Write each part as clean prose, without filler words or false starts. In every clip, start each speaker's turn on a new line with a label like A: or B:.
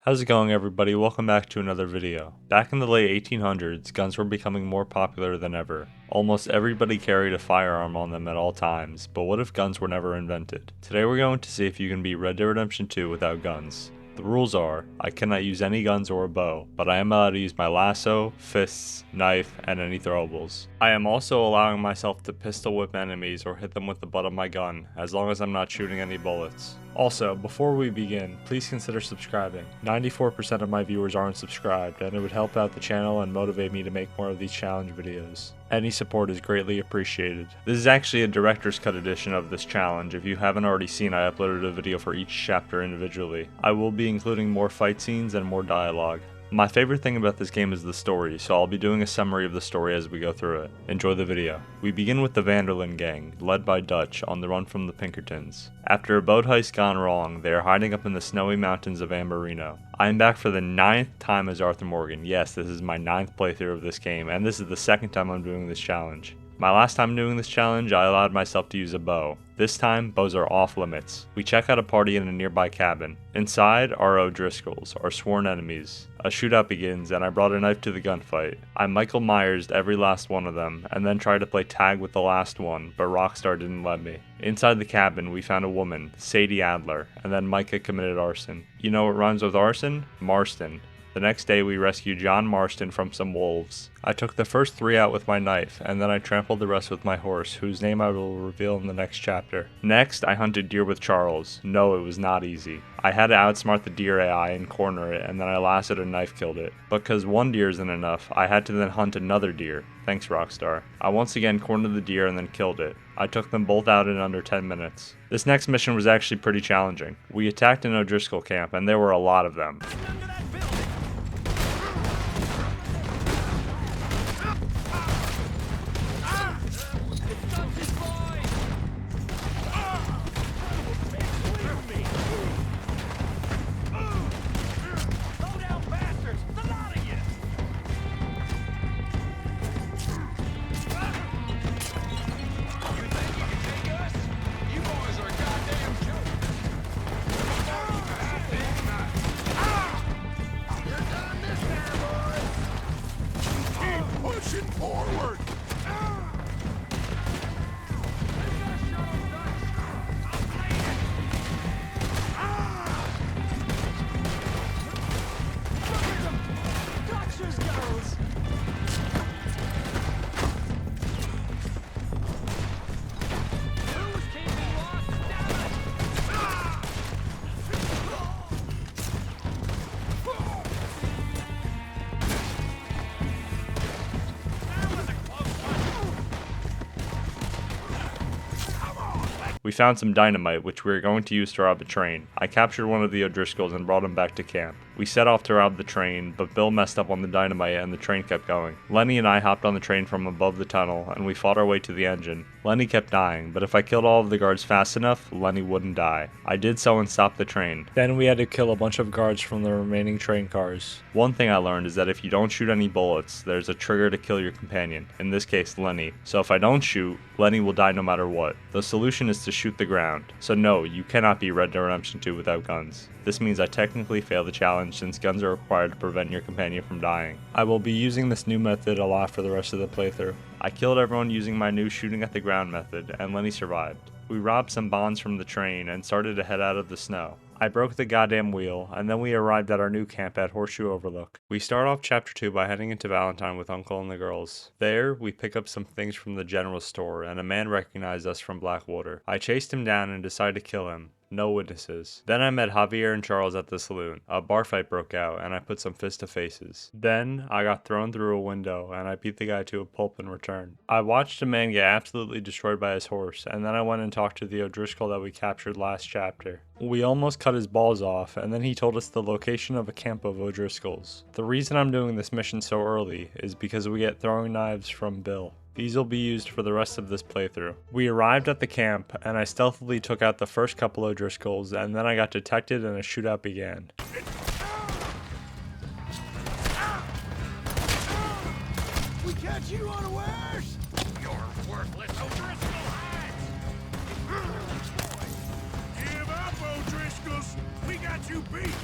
A: How's it going, everybody? Welcome back to another video. Back in the late 1800s, guns were becoming more popular than ever. Almost everybody carried a firearm on them at all times, but what if guns were never invented? Today we're going to see if you can beat Red Dead Redemption 2 without guns. The rules are, I cannot use any guns or a bow, but I am allowed to use my lasso, fists, knife, and any throwables. I am also allowing myself to pistol whip enemies or hit them with the butt of my gun, as long as I'm not shooting any bullets. Also, before we begin, please consider subscribing. 94% of my viewers aren't subscribed, and it would help out the channel and motivate me to make more of these challenge videos. Any support is greatly appreciated. This is actually a director's cut edition of this challenge. If you haven't already seen, I uploaded a video for each chapter individually. I will be including more fight scenes and more dialogue. My favorite thing about this game is the story, so I'll be doing a summary of the story as we go through it. Enjoy the video. We begin with the Vanderlyn gang, led by Dutch, on the run from the Pinkertons. After a boat heist gone wrong, they are hiding up in the snowy mountains of Amberino. I am back for the 9th time as Arthur Morgan. Yes, this is my 9th playthrough of this game, and this is the 2nd time I'm doing this challenge. My last time doing this challenge, I allowed myself to use a bow. This time, bows are off limits. We check out a party in a nearby cabin. Inside are O'Driscolls, our sworn enemies. A shootout begins, and I brought a knife to the gunfight. I Michael Myers'd every last one of them, and then tried to play tag with the last one, but Rockstar didn't let me. Inside the cabin, we found a woman, Sadie Adler, and then Micah committed arson. You know what rhymes with arson? Marston. The next day we rescued John Marston from some wolves. I took the first 3 out with my knife, and then I trampled the rest with my horse, whose name I will reveal in the next chapter. Next, I hunted deer with Charles. No, it was not easy. I had to outsmart the deer AI and corner it, and then I lassoed a knife killed it. Because one deer isn't enough, I had to then hunt another deer. Thanks, Rockstar. I once again cornered the deer and then killed it. I took them both out in under 10 minutes. This next mission was actually pretty challenging. We attacked an O'Driscoll camp, and there were a lot of them.
B: Forward!
A: We found some dynamite, which we were going to use to rob a train. I captured one of the O'Driscolls and brought him back to camp. We set off to rob the train, but Bill messed up on the dynamite and the train kept going. Lenny and I hopped on the train from above the tunnel, and we fought our way to the engine. Lenny kept dying, but if I killed all of the guards fast enough, Lenny wouldn't die. I did so and stopped the train. Then we had to kill a bunch of guards from the remaining train cars. One thing I learned is that if you don't shoot any bullets, there's a trigger to kill your companion, in this case Lenny. So if I don't shoot, Lenny will die no matter what. The solution is to shoot the ground. So no, you cannot beat Red Dead Redemption 2 without guns. This means I technically failed the challenge since guns are required to prevent your companion from dying. I will be using this new method a lot for the rest of the playthrough. I killed everyone using my new shooting at the ground method, and Lenny survived. We robbed some bonds from the train and started to head out of the snow. I broke the goddamn wheel, and then we arrived at our new camp at Horseshoe Overlook. We start off chapter 2 by heading into Valentine with Uncle and the girls. There, we pick up some things from the general store, and a man recognized us from Blackwater. I chased him down and decided to kill him. No witnesses. Then I met Javier and Charles at the saloon. A bar fight broke out, and I put some fist to faces. Then, I got thrown through a window, and I beat the guy to a pulp in return. I watched a man get absolutely destroyed by his horse, and then I went and talked to the O'Driscoll that we captured last chapter. We almost cut his balls off, and then he told us the location of a camp of O'Driscolls. The reason I'm doing this mission so early is because we get throwing knives from Bill. These will be used for the rest of this playthrough. We arrived at the camp, and I stealthily took out the first couple of O'Driscolls, and then I got detected and a shootout began.
B: We catch you unawares! You're worthless O'Driscoll hides! Give up, O'Driscolls! We got you beat!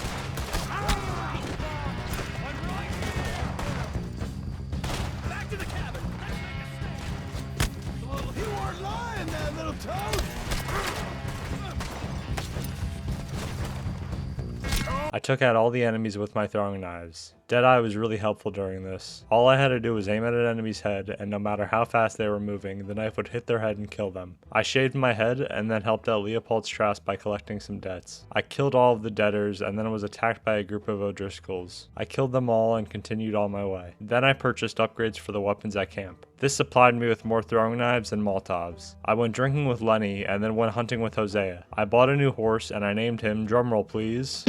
B: Back to the cabin. Let's make a stand. You weren't lying, that little toad.
A: I took out all the enemies with my throwing knives. Deadeye was really helpful during this. All I had to do was aim at an enemy's head, and no matter how fast they were moving, the knife would hit their head and kill them. I shaved my head and then helped out Leopold Strauss by collecting some debts. I killed all of the debtors and then was attacked by a group of O'Driscolls. I killed them all and continued on my way. Then I purchased upgrades for the weapons at camp. This supplied me with more throwing knives and Molotovs. I went drinking with Lenny and then went hunting with Hosea. I bought a new horse and I named him, drumroll please,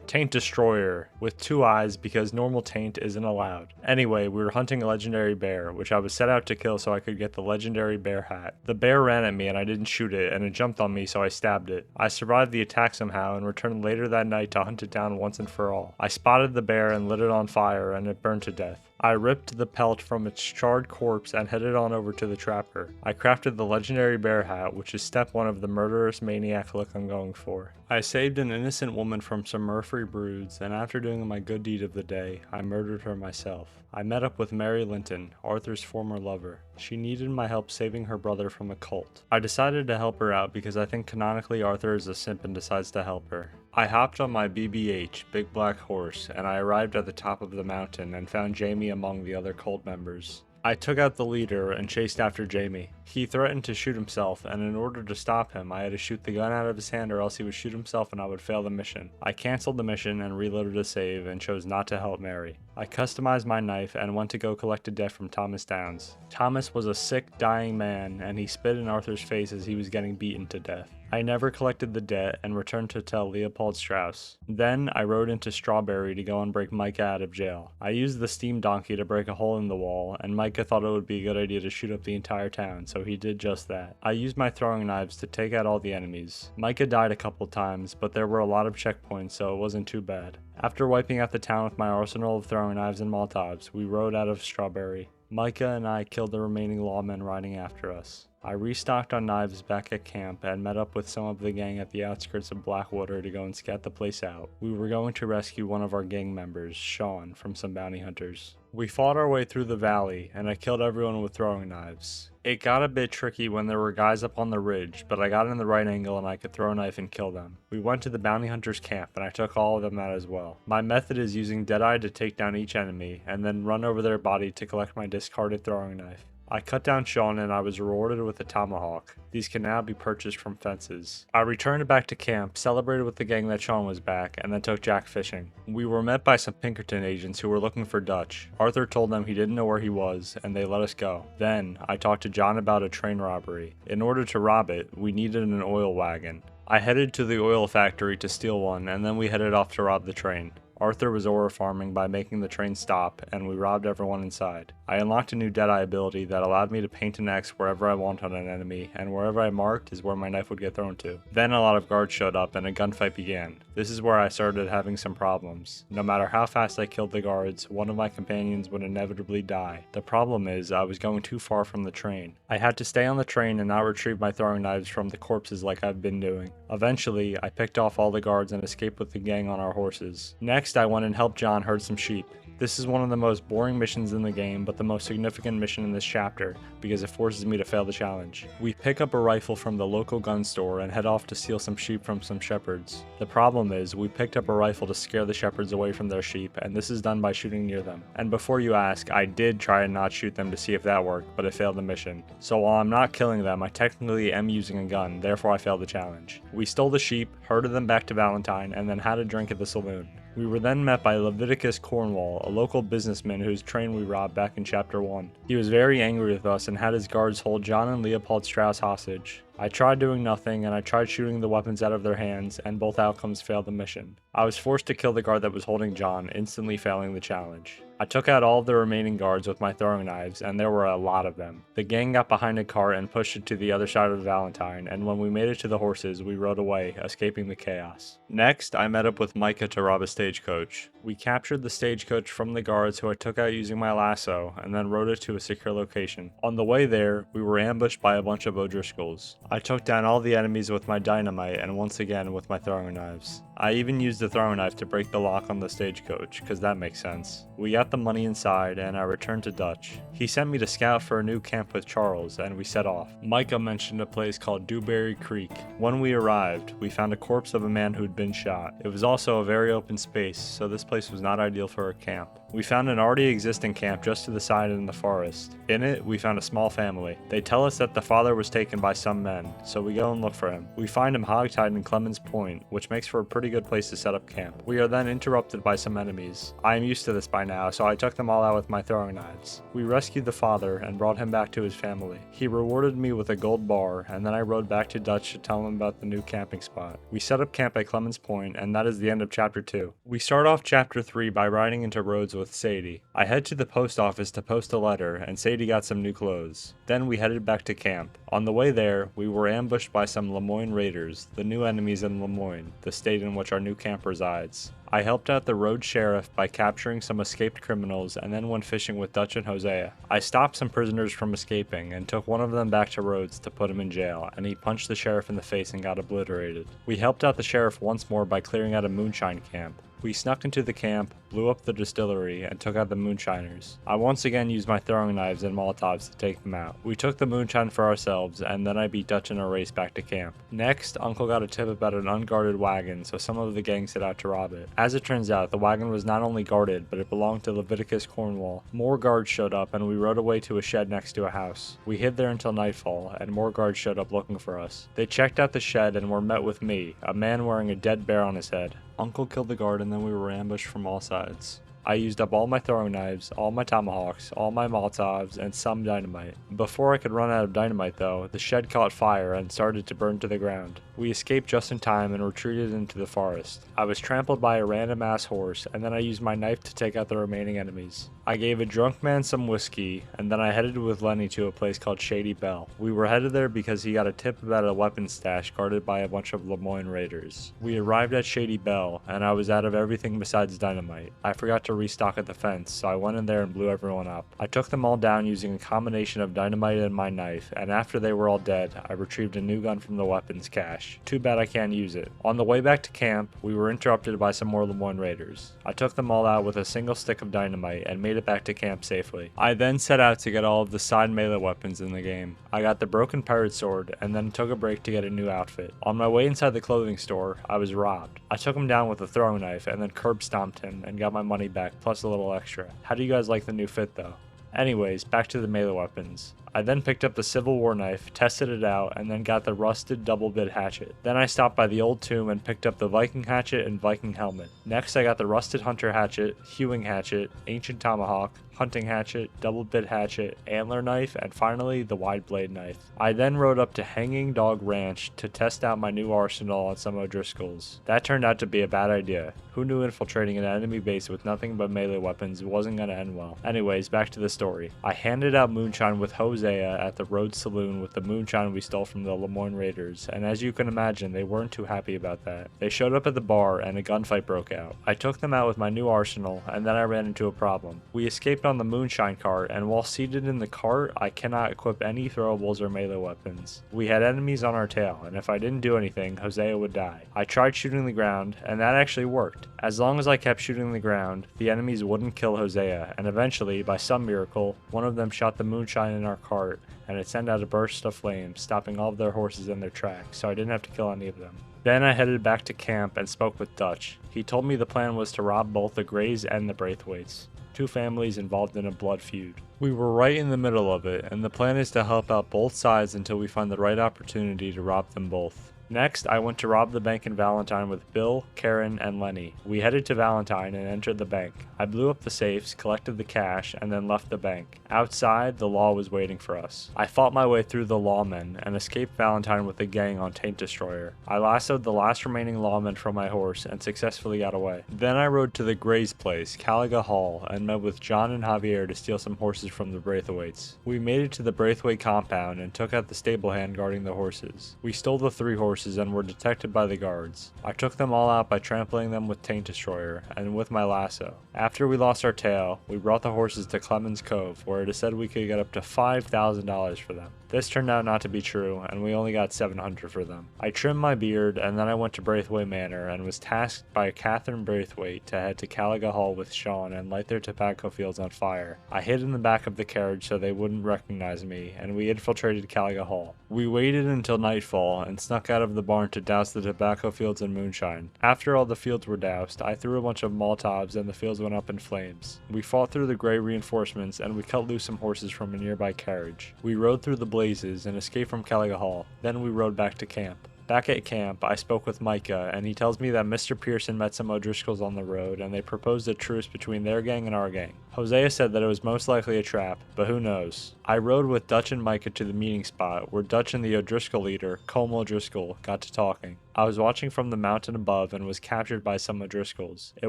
A: Taint Destroyer, with 2 eyes because normal taint isn't allowed. Anyway, we were hunting a legendary bear, which I was set out to kill so I could get the legendary bear hat. The bear ran at me and I didn't shoot it, and it jumped on me so I stabbed it. I survived the attack somehow and returned later that night to hunt it down once and for all. I spotted the bear and lit it on fire and it burned to death. I ripped the pelt from its charred corpse and headed on over to the trapper. I crafted the legendary bear hat, which is step 1 of the murderous maniac look I'm going for. I saved an innocent woman from some merfolk broods, and after doing my good deed of the day, I murdered her myself. I met up with Mary Linton, Arthur's former lover. She needed my help saving her brother from a cult. I decided to help her out because I think canonically Arthur is a simp and decides to help her. I hopped on my BBH, Big Black Horse, and I arrived at the top of the mountain and found Jamie among the other cult members. I took out the leader and chased after Jamie. He threatened to shoot himself, and in order to stop him, I had to shoot the gun out of his hand or else he would shoot himself and I would fail the mission. I cancelled the mission and reloaded a save and chose not to help Mary. I customized my knife and went to go collect a debt from Thomas Downs. Thomas was a sick, dying man, and he spit in Arthur's face as he was getting beaten to death. I never collected the debt and returned to tell Leopold Strauss. Then I rode into Strawberry to go and break Micah out of jail. I used the steam donkey to break a hole in the wall, and Micah thought it would be a good idea to shoot up the entire town, so he did just that. I used my throwing knives to take out all the enemies. Micah died a couple times, but there were a lot of checkpoints, so it wasn't too bad. After wiping out the town with my arsenal of throwing knives and Molotovs, we rode out of Strawberry. Micah and I killed the remaining lawmen riding after us. I restocked on knives back at camp and met up with some of the gang at the outskirts of Blackwater to go and scout the place out. We were going to rescue one of our gang members, Sean, from some bounty hunters. We fought our way through the valley, and I killed everyone with throwing knives. It got a bit tricky when there were guys up on the ridge, but I got in the right angle and I could throw a knife and kill them. We went to the bounty hunters' camp, and I took all of them out as well. My method is using Deadeye to take down each enemy, and then run over their body to collect my discarded throwing knife. I cut down Sean and I was rewarded with a tomahawk. These can now be purchased from fences. I returned back to camp, celebrated with the gang that Sean was back, and then took Jack fishing. We were met by some Pinkerton agents who were looking for Dutch. Arthur told them he didn't know where he was, and they let us go. Then, I talked to John about a train robbery. In order to rob it, we needed an oil wagon. I headed to the oil factory to steal one, and then we headed off to rob the train. Arthur was ore farming by making the train stop, and we robbed everyone inside. I unlocked a new Deadeye ability that allowed me to paint an X wherever I want on an enemy, and wherever I marked is where my knife would get thrown to. Then a lot of guards showed up and a gunfight began. This is where I started having some problems. No matter how fast I killed the guards, one of my companions would inevitably die. The problem is, I was going too far from the train. I had to stay on the train and not retrieve my throwing knives from the corpses like I've been doing. Eventually, I picked off all the guards and escaped with the gang on our horses. Next, I went and helped John herd some sheep. This is one of the most boring missions in the game, but the most significant mission in this chapter, because it forces me to fail the challenge. We pick up a rifle from the local gun store and head off to steal some sheep from some shepherds. The problem is, we picked up a rifle to scare the shepherds away from their sheep, and this is done by shooting near them. And before you ask, I did try and not shoot them to see if that worked, but it failed the mission. So while I'm not killing them, I technically am using a gun, therefore I failed the challenge. We stole the sheep, herded them back to Valentine, and then had a drink at the saloon. We were then met by Leviticus Cornwall, a local businessman whose train we robbed back in Chapter 1. He was very angry with us and had his guards hold John and Leopold Strauss hostage. I tried doing nothing, and I tried shooting the weapons out of their hands, and both outcomes failed the mission. I was forced to kill the guard that was holding John, instantly failing the challenge. I took out all of the remaining guards with my throwing knives, and there were a lot of them. The gang got behind a cart and pushed it to the other side of Valentine, and when we made it to the horses, we rode away, escaping the chaos. Next, I met up with Micah to rob a stagecoach. We captured the stagecoach from the guards who I took out using my lasso, and then rode it to a secure location. On the way there, we were ambushed by a bunch of O'Driscolls. I took down all the enemies with my dynamite and once again with my throwing knives. I even used the throwing knife to break the lock on the stagecoach, cause that makes sense. We got the money inside and I returned to Dutch. He sent me to scout for a new camp with Charles and we set off. Micah mentioned a place called Dewberry Creek. When we arrived, we found a corpse of a man who'd been shot. It was also a very open space, so this place was not ideal for a camp. We found an already existing camp just to the side in the forest. In it, we found a small family. They tell us that the father was taken by some men, so we go and look for him. We find him hogtied in Clemens Point, which makes for a pretty good place to set up camp. We are then interrupted by some enemies. I am used to this by now, so I took them all out with my throwing knives. We rescued the father and brought him back to his family. He rewarded me with a gold bar, and then I rode back to Dutch to tell him about the new camping spot. We set up camp at Clemens Point, and that is the end of chapter 2. We start off chapter 3 by riding into Rhodes with Sadie. I head to the post office to post a letter, and Sadie got some new clothes. Then we headed back to camp. On the way there, we were ambushed by some Lemoyne Raiders, the new enemies in Lemoyne, the state in which our new camp resides. I helped out the road sheriff by capturing some escaped criminals and then went fishing with Dutch and Hosea. I stopped some prisoners from escaping and took one of them back to Rhodes to put him in jail, and he punched the sheriff in the face and got obliterated. We helped out the sheriff once more by clearing out a moonshine camp. We snuck into the camp, blew up the distillery, and took out the moonshiners. I once again used my throwing knives and molotovs to take them out. We took the moonshine for ourselves, and then I beat Dutch in a race back to camp. Next, Uncle got a tip about an unguarded wagon, so some of the gang set out to rob it. As it turns out, the wagon was not only guarded, but it belonged to Leviticus Cornwall. More guards showed up, and we rode away to a shed next to a house. We hid there until nightfall, and more guards showed up looking for us. They checked out the shed and were met with me, a man wearing a dead bear on his head. Uncle killed the guard and then we were ambushed from all sides. I used up all my throwing knives, all my tomahawks, all my molotovs, and some dynamite. Before I could run out of dynamite though, the shed caught fire and started to burn to the ground. We escaped just in time and retreated into the forest. I was trampled by a random ass horse, and then I used my knife to take out the remaining enemies. I gave a drunk man some whiskey, and then I headed with Lenny to a place called Shady Bell. We were headed there because he got a tip about a weapons stash guarded by a bunch of Lemoyne Raiders. We arrived at Shady Bell, and I was out of everything besides dynamite. I forgot to restock at the fence, so I went in there and blew everyone up. I took them all down using a combination of dynamite and my knife, and after they were all dead, I retrieved a new gun from the weapons cache. Too bad I can't use it. On the way back to camp, we were interrupted by some more Lemoyne Raiders. I took them all out with a single stick of dynamite and made it back to camp safely. I then set out to get all of the side melee weapons in the game. I got the broken pirate sword and then took a break to get a new outfit. On my way inside the clothing store, I was robbed. I took him down with a throwing knife and then curb stomped him and got my money back plus a little extra. How do you guys like the new fit though? Anyways, back to the melee weapons. I then picked up the Civil War knife, tested it out, and then got the rusted double bit hatchet. Then I stopped by the old tomb and picked up the Viking hatchet and Viking helmet. Next I got the rusted hunter hatchet, hewing hatchet, ancient tomahawk, hunting hatchet, double bit hatchet, antler knife, and finally the wide blade knife. I then rode up to Hanging Dog Ranch to test out my new arsenal on some O'Driscolls. That turned out to be a bad idea. Who knew infiltrating an enemy base with nothing but melee weapons wasn't gonna end well? Anyways, back to the story. I handed out moonshine with Hosea at the Rhodes Saloon with the moonshine we stole from the Lemoyne Raiders, and as you can imagine, they weren't too happy about that. They showed up at the bar and a gunfight broke out. I took them out with my new arsenal, and then I ran into a problem. We escaped on the moonshine cart, and while seated in the cart, I cannot equip any throwables or melee weapons. We had enemies on our tail, and if I didn't do anything, Hosea would die. I tried shooting the ground, and that actually worked. As long as I kept shooting the ground, the enemies wouldn't kill Hosea, and eventually, by some miracle, one of them shot the moonshine in our cart, and it sent out a burst of flames, stopping all of their horses in their tracks, so I didn't have to kill any of them. Then I headed back to camp and spoke with Dutch. He told me the plan was to rob both the Grays and the Braithwaites, two families involved in a blood feud. We were right in the middle of it, and the plan is to help out both sides until we find the right opportunity to rob them both. Next, I went to rob the bank in Valentine with Bill, Karen, and Lenny. We headed to Valentine and entered the bank. I blew up the safes, collected the cash, and then left the bank. Outside, the law was waiting for us. I fought my way through the lawmen and escaped Valentine with the gang on Taint Destroyer. I lassoed the last remaining lawman from my horse and successfully got away. Then I rode to the Gray's place, Caliga Hall, and met with John and Javier to steal some horses from the Braithwaites. We made it to the Braithwaite compound and took out the stable hand guarding the horses. We stole the 3 horses horses and were detected by the guards. I took them all out by trampling them with Taint Destroyer and with my lasso. After we lost our tail, we brought the horses to Clemens Cove, where it is said we could get up to $5,000 for them. This turned out not to be true, and we only got $700 for them. I trimmed my beard, and then I went to Braithwaite Manor and was tasked by Catherine Braithwaite to head to Caliga Hall with Sean and light their tobacco fields on fire. I hid in the back of the carriage so they wouldn't recognize me, and we infiltrated Caliga Hall. We waited until nightfall and snuck out of the barn to douse the tobacco fields in moonshine. After all the fields were doused, I threw a bunch of Molotovs and the fields went up in flames. We fought through the gray reinforcements and we cut loose some horses from a nearby carriage. We rode through the blazes and escaped from Caliga Hall. Then we rode back to camp. Back at camp, I spoke with Micah, and he tells me that Mr. Pearson met some O'Driscolls on the road, and they proposed a truce between their gang and our gang. Hosea said that it was most likely a trap, but who knows. I rode with Dutch and Micah to the meeting spot, where Dutch and the O'Driscoll leader, Colm O'Driscoll, got to talking. I was watching from the mountain above and was captured by some O'Driscolls. It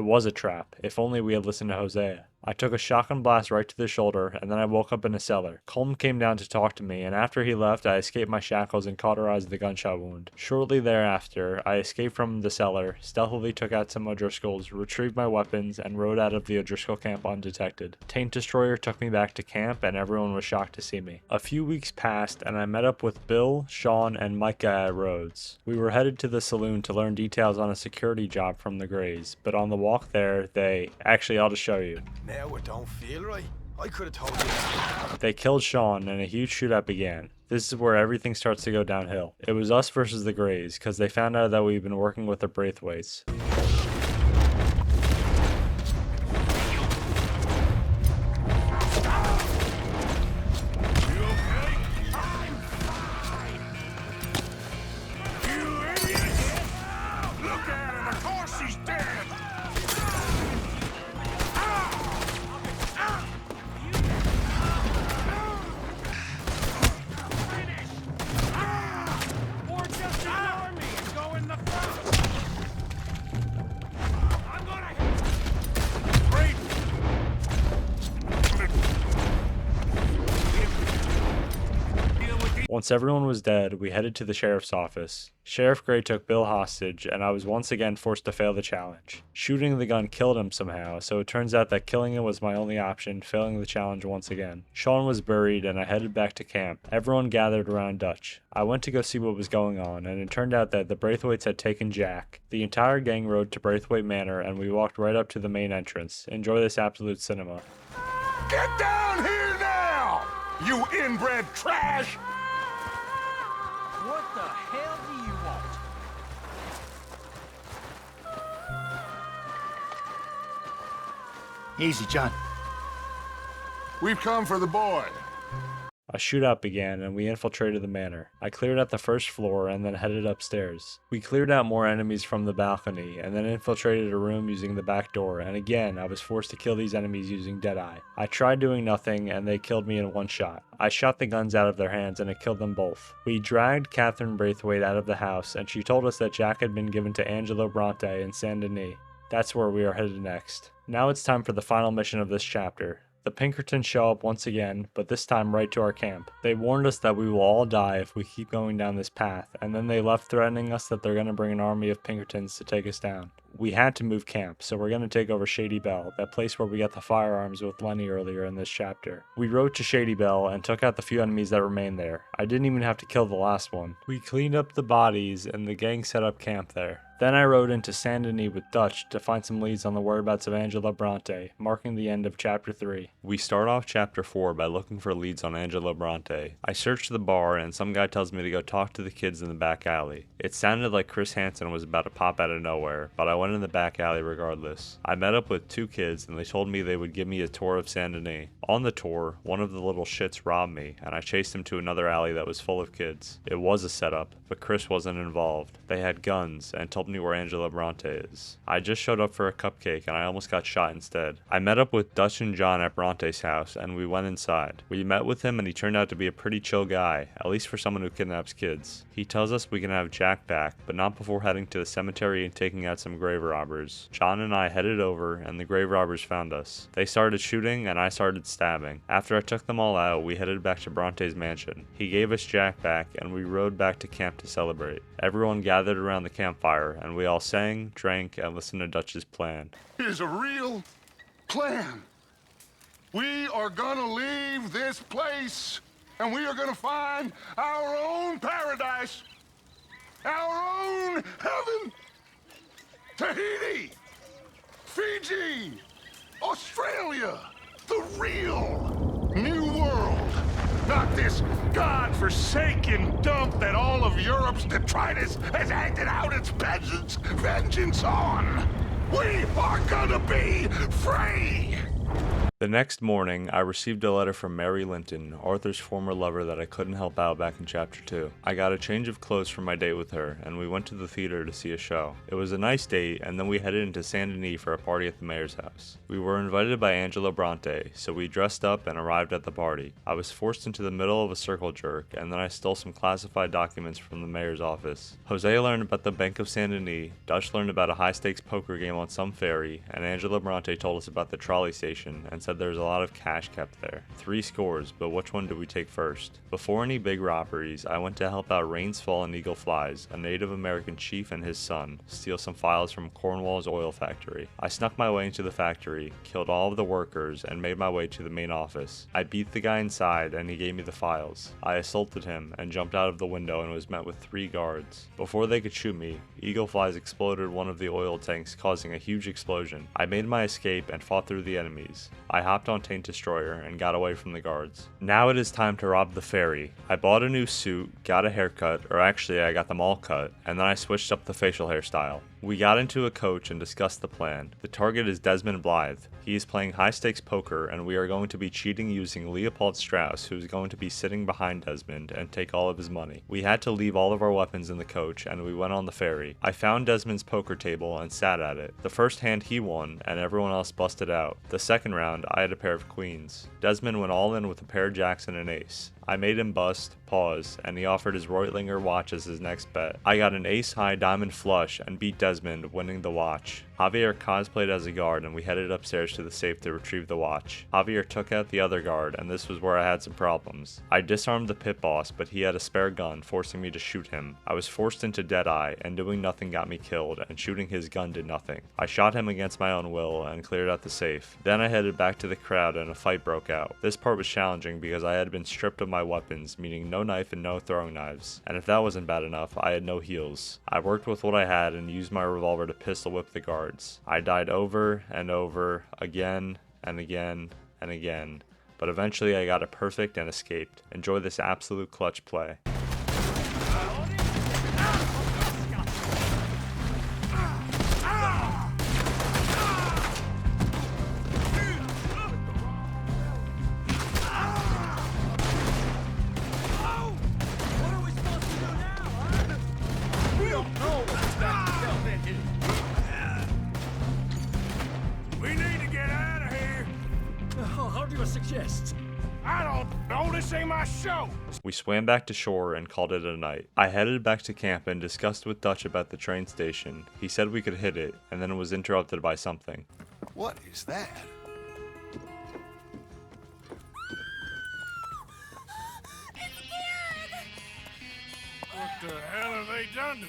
A: was a trap, if only we had listened to Hosea. I took a shotgun blast right to the shoulder, and then I woke up in a cellar. Colm came down to talk to me, and after he left, I escaped my shackles and cauterized the gunshot wound. Shortly thereafter, I escaped from the cellar, stealthily took out some O'Driscolls, retrieved my weapons, and rode out of the O'Driscoll camp undetected. Taint Destroyer took me back to camp, and everyone was shocked to see me. A few weeks passed, and I met up with Bill, Sean, and Micah at Rhodes. We were headed to the saloon to learn details on a security job from the Greys, but on the walk there, actually, I'll just show you.
B: Now it don't feel right. I could have told you.
A: They killed Sean and a huge shootout began. This is where everything starts to go downhill. It was us versus the Greys, because they found out that we've been working with the Braithwaites. Once everyone was dead, we headed to the sheriff's office. Sheriff Gray took Bill hostage, and I was once again forced to fail the challenge. Shooting the gun killed him somehow, so it turns out that killing him was my only option, failing the challenge once again. Sean was buried, and I headed back to camp. Everyone gathered around Dutch. I went to go see what was going on, and it turned out that the Braithwaites had taken Jack. The entire gang rode to Braithwaite Manor, and we walked right up to the main entrance. Enjoy this absolute cinema.
C: Get down here now, you inbred trash!
B: What the hell do you want?
D: Easy, John.
C: We've come for the boy.
A: A shootout began, and we infiltrated the manor. I cleared out the first floor and then headed upstairs. We cleared out more enemies from the balcony, and then infiltrated a room using the back door, and again I was forced to kill these enemies using Deadeye. I tried doing nothing, and they killed me in one shot. I shot the guns out of their hands, and it killed them both. We dragged Catherine Braithwaite out of the house, and she told us that Jack had been given to Angelo Bronte in Saint Denis. That's where we are headed next. Now it's time for the final mission of this chapter. The Pinkertons show up once again, but this time right to our camp. They warned us that we will all die if we keep going down this path, and then they left threatening us that they're going to bring an army of Pinkertons to take us down. We had to move camp, so we're going to take over Shady Bell, that place where we got the firearms with Lenny earlier in this chapter. We rode to Shady Bell and took out the few enemies that remained there. I didn't even have to kill the last one. We cleaned up the bodies and the gang set up camp there. Then I rode into Saint Denis with Dutch to find some leads on the whereabouts of Angelo Bronte, marking the end of chapter 3. We start off chapter 4 by looking for leads on Angelo Bronte. I searched the bar and some guy tells me to go talk to the kids in the back alley. It sounded like Chris Hansen was about to pop out of nowhere, but I went in the back alley regardless. I met up with two kids and they told me they would give me a tour of Saint Denis. On the tour, one of the little shits robbed me and I chased him to another alley that was full of kids. It was a setup, but Chris wasn't involved. They had guns and told me me where Angela Bronte is. I just showed up for a cupcake and I almost got shot instead. I met up with Dutch and John at Bronte's house and we went inside. We met with him and he turned out to be a pretty chill guy, at least for someone who kidnaps kids. He tells us we can have Jack back, but not before heading to the cemetery and taking out some grave robbers. John and I headed over and the grave robbers found us. They started shooting and I started stabbing. After I took them all out, we headed back to Bronte's mansion. He gave us Jack back and we rode back to camp to celebrate. Everyone gathered around the campfire and we all sang, drank, and listened to Dutch's plan.
C: Here's a real plan. We are gonna leave this place, and we are gonna find our own paradise, our own heaven. Tahiti, Fiji, Australia, the real new world. Not this godforsaken dump that all of Europe's detritus has acted out its vengeance on. We are gonna be free!
A: The next morning, I received a letter from Mary Linton, Arthur's former lover that I couldn't help out back in Chapter 2. I got a change of clothes for my date with her, and we went to the theater to see a show. It was a nice date, and then we headed into Saint Denis for a party at the mayor's house. We were invited by Angela Bronte, so we dressed up and arrived at the party. I was forced into the middle of a circle jerk, and then I stole some classified documents from the mayor's office. Jose learned about the Bank of Saint Denis, Dutch learned about a high-stakes poker game on some ferry, and Angela Bronte told us about the trolley station and said there's a lot of cash kept there. 3 scores, but which one do we take first? Before any big robberies, I went to help out Rains Fall and Eagle Flies, a Native American chief and his son, steal some files from Cornwall's oil factory. I snuck my way into the factory, killed all of the workers, and made my way to the main office. I beat the guy inside and he gave me the files. I assaulted him and jumped out of the window and was met with 3 guards. Before they could shoot me, Eagle Flies exploded one of the oil tanks, causing a huge explosion. I made my escape and fought through the enemies. I hopped on Taint Destroyer and got away from the guards. Now it is time to rob the ferry. I bought a new suit, got a haircut, or actually I got them all cut, and then I switched up the facial hairstyle. We got into a coach and discussed the plan. The target is Desmond Blythe. He is playing high-stakes poker and we are going to be cheating using Leopold Strauss, who is going to be sitting behind Desmond and take all of his money. We had to leave all of our weapons in the coach and we went on the ferry. I found Desmond's poker table and sat at it. The first hand he won and everyone else busted out. The second round I had a pair of queens. Desmond went all in with a pair of jacks and an ace. I made him bust, pause, and he offered his Reutlinger watch as his next bet. I got an ace-high diamond flush and beat Desmond, winning the watch. Javier cosplayed as a guard and we headed upstairs to the safe to retrieve the watch. Javier took out the other guard and this was where I had some problems. I disarmed the pit boss, but he had a spare gun, forcing me to shoot him. I was forced into Deadeye, and doing nothing got me killed, and shooting his gun did nothing. I shot him against my own will and cleared out the safe. Then I headed back to the crowd and a fight broke out. This part was challenging because I had been stripped of my weapons, meaning no knife and no throwing knives. And if that wasn't bad enough, I had no heals. I worked with what I had and used my revolver to pistol whip the guards. I died over and over, again and again and again. But eventually I got it perfect and escaped. Enjoy this absolute clutch play.
B: Suggest? I don't know, this ain't my show.
A: We swam back to shore and called it a night. I headed back to camp and discussed with Dutch about the train station. He said we could hit it, and then it was interrupted by something.
C: What is that?
B: What the hell have they done to me?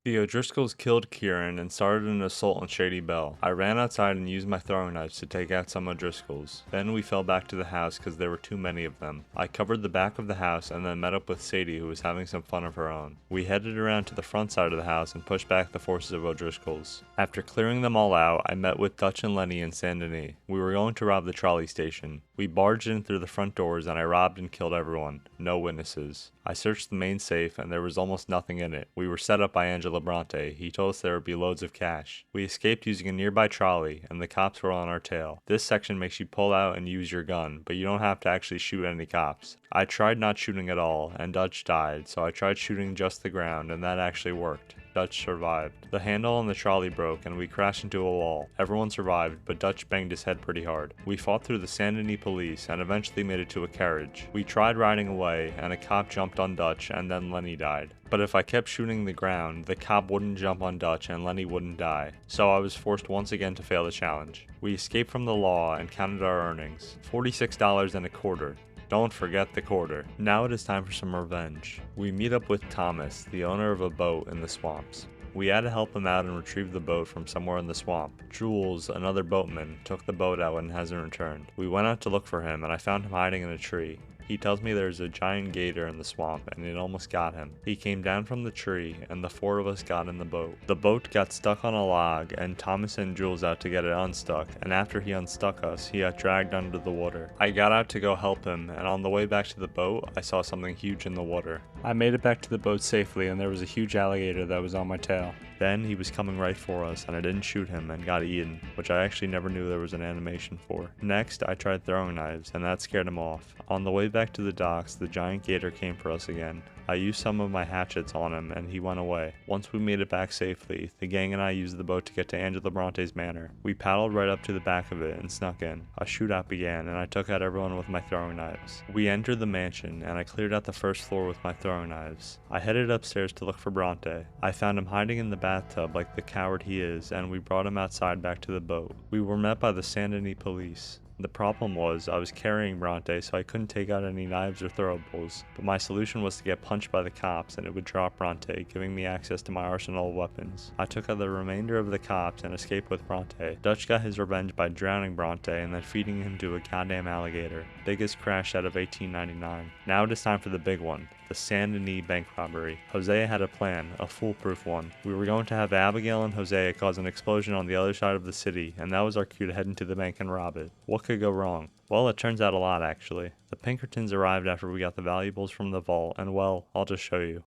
A: The O'Driscolls killed Kieran and started an assault on Shady Belle. I ran outside and used my throwing knives to take out some O'Driscolls. Then we fell back to the house because there were too many of them. I covered the back of the house and then met up with Sadie, who was having some fun of her own. We headed around to the front side of the house and pushed back the forces of O'Driscolls. After clearing them all out, I met with Dutch and Lenny in Saint Denis. We were going to rob the trolley station. We barged in through the front doors and I robbed and killed everyone. No witnesses. I searched the main safe and there was almost nothing in it. We were set up by Angela Bronte. He told us there would be loads of cash. We escaped using a nearby trolley and the cops were on our tail. This section makes you pull out and use your gun, but you don't have to actually shoot any cops. I tried not shooting at all and Dutch died, so I tried shooting just the ground and that actually worked. Dutch survived. The handle on the trolley broke and we crashed into a wall. Everyone survived, but Dutch banged his head pretty hard. We fought through the Saint Denis police and eventually made it to a carriage. We tried riding away and a cop jumped on Dutch and then Lenny died. But if I kept shooting the ground, the cop wouldn't jump on Dutch and Lenny wouldn't die. So I was forced once again to fail the challenge. We escaped from the law and counted our earnings. $46 and a quarter. Don't forget the quarter. Now it is time for some revenge. We meet up with Thomas, the owner of a boat in the swamps. We had to help him out and retrieve the boat from somewhere in the swamp. Jules, another boatman, took the boat out and hasn't returned. We went out to look for him and I found him hiding in a tree. He tells me there's a giant gator in the swamp and it almost got him. He came down from the tree and the four of us got in the boat. The boat got stuck on a log and Thomas sent Jules out to get it unstuck, and after he unstuck us, he got dragged under the water. I got out to go help him, and on the way back to the boat, I saw something huge in the water. I made it back to the boat safely and there was a huge alligator that was on my tail. Then he was coming right for us and I didn't shoot him and got eaten, which I actually never knew there was an animation for. Next, I tried throwing knives and that scared him off. On the way back to the docks, the giant gator came for us again. I used some of my hatchets on him and he went away. Once we made it back safely, the gang and I used the boat to get to Angela Bronte's manor. We paddled right up to the back of it and snuck in. A shootout began and I took out everyone with my throwing knives. We entered the mansion and I cleared out the first floor with my throwing knives. I headed upstairs to look for Bronte. I found him hiding in the bathtub like the coward he is, and we brought him outside back to the boat. We were met by the Saint Denis police. The problem was I was carrying Bronte, so I couldn't take out any knives or throwables, but my solution was to get punched by the cops and it would drop Bronte, giving me access to my arsenal of weapons. I took out the remainder of the cops and escaped with Bronte. Dutch got his revenge by drowning Bronte and then feeding him to a goddamn alligator. Biggest crash out of 1899. Now it is time for the big one. The Saint Denis bank robbery. Hosea had a plan, a foolproof one. We were going to have Abigail and Hosea cause an explosion on the other side of the city, and that was our cue to head into the bank and rob it. What could go wrong? Well, it turns out a lot actually. The Pinkertons arrived after we got the valuables from the vault, and well, I'll just show you.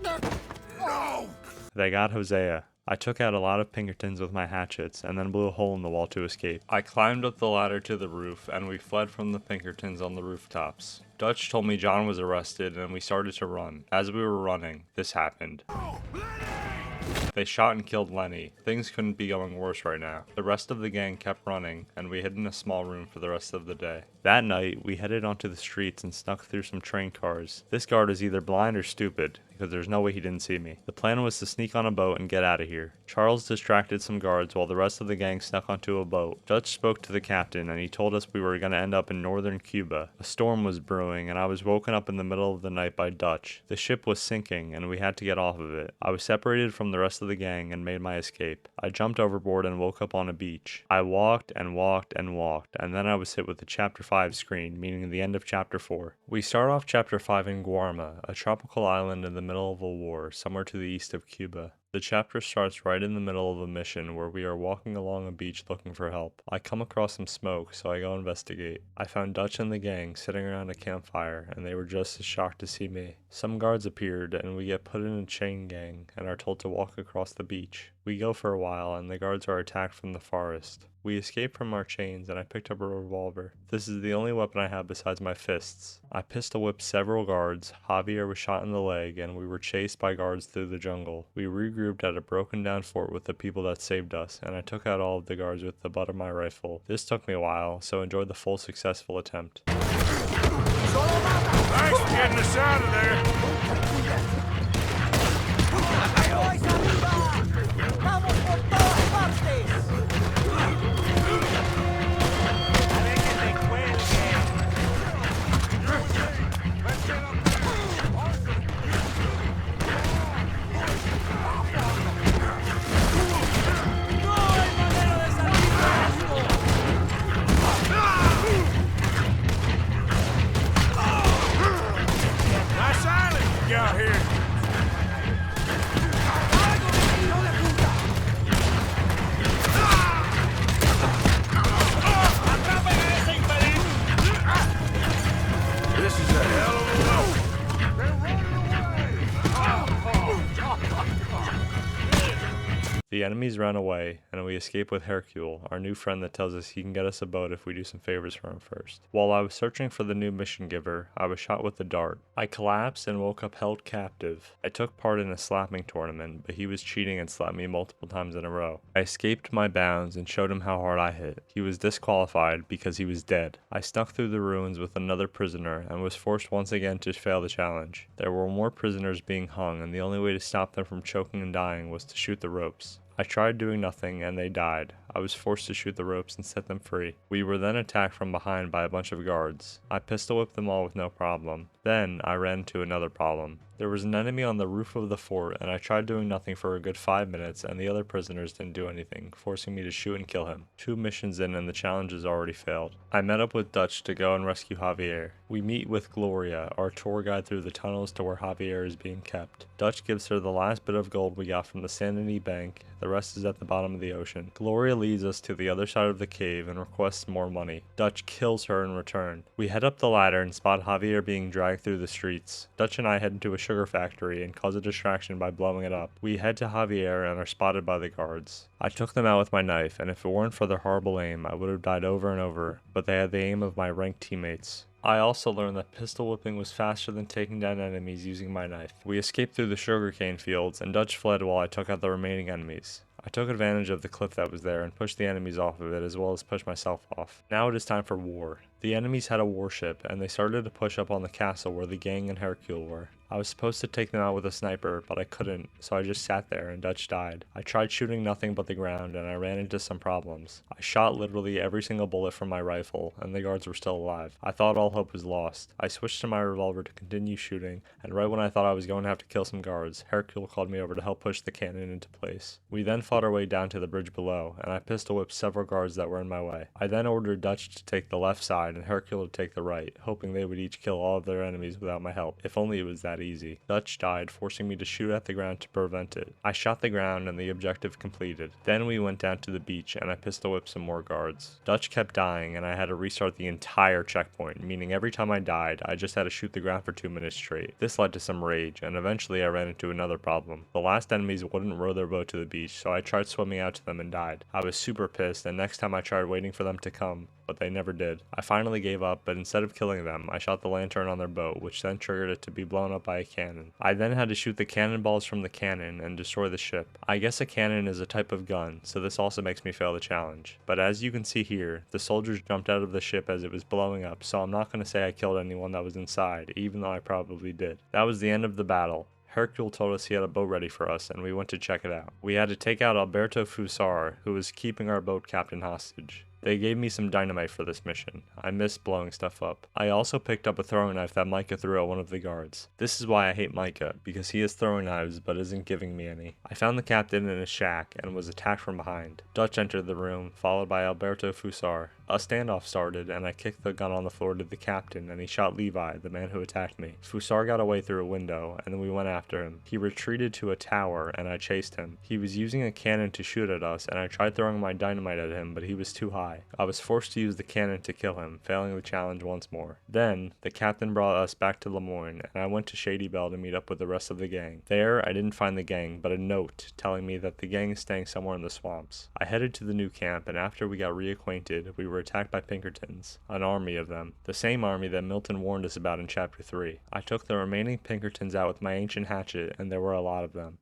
C: No!
A: They got Hosea. I took out a lot of Pinkertons with my hatchets and then blew a hole in the wall to escape. I climbed up the ladder to the roof and we fled from the Pinkertons on the rooftops. Dutch told me John was arrested and we started to run. As we were running, this happened. They shot and killed Lenny. Things couldn't be going worse right now. The rest of the gang kept running, and we hid in a small room for the rest of the day. That night, we headed onto the streets and snuck through some train cars. This guard is either blind or stupid, because there's no way he didn't see me. The plan was to sneak on a boat and get out of here. Charles distracted some guards while the rest of the gang snuck onto a boat. Dutch spoke to the captain, and he told us we were going to end up in northern Cuba. A storm was brewing, and I was woken up in the middle of the night by Dutch. The ship was sinking, and we had to get off of it. I was separated from the rest of the gang and made my escape. I jumped overboard and woke up on a beach. I walked and walked and walked, and then I was hit with the Chapter 5 screen, meaning the end of Chapter 4. We start off Chapter 5 in Guarma, a tropical island in the middle of a war, somewhere to the east of Cuba. The chapter starts right in the middle of a mission where we are walking along a beach looking for help. I come across some smoke, so I go investigate. I found Dutch and the gang sitting around a campfire, and they were just as shocked to see me. Some guards appeared, and we get put in a chain gang and are told to walk across the beach. We go for a while, and the guards are attacked from the forest. We escape from our chains, and I picked up a revolver. This is the only weapon I have besides my fists. I pistol whipped several guards, Javier was shot in the leg, and we were chased by guards through the jungle. We regrouped at a broken down fort with the people that saved us, and I took out all of the guards with the butt of my rifle. This took me a while, so enjoy the full successful attempt.
C: Thanks for getting us out of there.
B: ¡Vamos por todas partes!
C: Nice island you got here. This is a hell of a load. They're running away.
A: The enemies ran away, and we escaped with Hercule, our new friend that tells us he can get us a boat if we do some favors for him first. While I was searching for the new mission giver, I was shot with a dart. I collapsed and woke up held captive. I took part in a slapping tournament, but he was cheating and slapped me multiple times in a row. I escaped my bounds and showed him how hard I hit. He was disqualified because he was dead. I snuck through the ruins with another prisoner and was forced once again to fail the challenge. There were more prisoners being hung, and the only way to stop them from choking and dying was to shoot the ropes. I tried doing nothing and they died. I was forced to shoot the ropes and set them free. We were then attacked from behind by a bunch of guards. I pistol whipped them all with no problem. Then I ran into another problem. There was an enemy on the roof of the fort, and I tried doing nothing for a good 5 minutes, and the other prisoners didn't do anything, forcing me to shoot and kill him. 2 missions in and the challenge has already failed. I met up with Dutch to go and rescue Javier. We meet with Gloria, our tour guide through the tunnels to where Javier is being kept. Dutch gives her the last bit of gold we got from the Sanity Bank. The rest is at the bottom of the ocean. Gloria leads us to the other side of the cave and requests more money. Dutch kills her in return. We head up the ladder and spot Javier being dragged through the streets. Dutch and I head into a sugar factory and cause a distraction by blowing it up. We head to Javier and are spotted by the guards. I took them out with my knife, and if it weren't for their horrible aim, I would have died over and over, but they had the aim of my ranked teammates. I also learned that pistol whipping was faster than taking down enemies using my knife. We escaped through the sugarcane fields, and Dutch fled while I took out the remaining enemies. I took advantage of the cliff that was there and pushed the enemies off of it as well as pushed myself off. Now it is time for war. The enemies had a warship, and they started to push up on the castle where the gang and Hercule were. I was supposed to take them out with a sniper, but I couldn't, so I just sat there and Dutch died. I tried shooting nothing but the ground, and I ran into some problems. I shot literally every single bullet from my rifle, and the guards were still alive. I thought all hope was lost. I switched to my revolver to continue shooting, and right when I thought I was going to have to kill some guards, Hercule called me over to help push the cannon into place. We then fought our way down to the bridge below, and I pistol whipped several guards that were in my way. I then ordered Dutch to take the left side and Hercule to take the right, hoping they would each kill all of their enemies without my help. If only it was that easy. Dutch died, forcing me to shoot at the ground to prevent it. I shot the ground and the objective completed. Then we went down to the beach and I pistol whipped some more guards. Dutch kept dying and I had to restart the entire checkpoint, meaning every time I died, I just had to shoot the ground for 2 minutes straight. This led to some rage, and eventually I ran into another problem. The last enemies wouldn't row their boat to the beach, so I tried swimming out to them and died. I was super pissed, and next time I tried waiting for them to come, but they never did. I finally gave up, but instead of killing them, I shot the lantern on their boat, which then triggered it to be blown up by a cannon. I then had to shoot the cannonballs from the cannon and destroy the ship. I guess a cannon is a type of gun, so this also makes me fail the challenge. But as you can see here, the soldiers jumped out of the ship as it was blowing up, so I'm not going to say I killed anyone that was inside, even though I probably did. That was the end of the battle. Hercule told us he had a boat ready for us, and we went to check it out. We had to take out Alberto Fusar, who was keeping our boat captain hostage. They gave me some dynamite for this mission. I missed blowing stuff up. I also picked up a throwing knife that Micah threw at one of the guards. This is why I hate Micah, because he has throwing knives but isn't giving me any. I found the captain in a shack and was attacked from behind. Dutch entered the room, followed by Alberto Fusar. A standoff started, and I kicked the gun on the floor to the captain, and he shot Levi, the man who attacked me. Fusar got away through a window, and then we went after him. He retreated to a tower, and I chased him. He was using a cannon to shoot at us, and I tried throwing my dynamite at him, but he was too high. I was forced to use the cannon to kill him, failing the challenge once more. Then, the captain brought us back to Lemoyne, and I went to Shady Belle to meet up with the rest of the gang. There, I didn't find the gang, but a note telling me that the gang is staying somewhere in the swamps. I headed to the new camp, and after we got reacquainted, we were attacked by Pinkertons, an army of them, the same army that Milton warned us about in Chapter 3. I took the remaining Pinkertons out with my ancient hatchet, and there were a lot of them.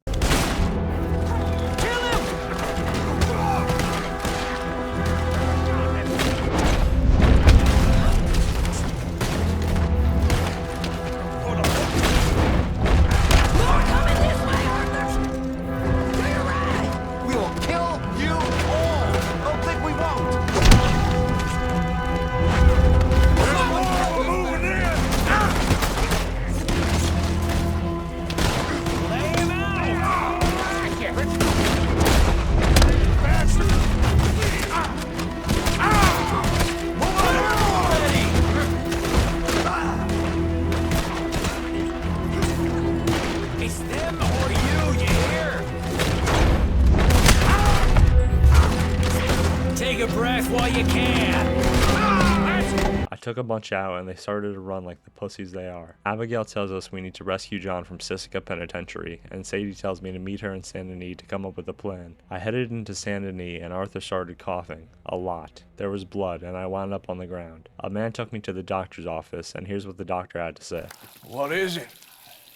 A: took a bunch out and they started to run like the pussies they are. Abigail tells us we need to rescue John from Sisika Penitentiary, and Sadie tells me to meet her in Saint Denis to come up with a plan. I headed into Saint Denis and Arthur started coughing. A lot. There was blood and I wound up on the ground. A man took me to the doctor's office and here's what the doctor had to say.
C: What is it?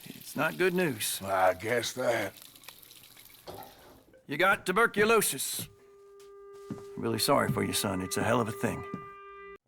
B: It's not good news.
C: I guess that.
B: You got tuberculosis. Really sorry for you, son. It's a hell of a thing.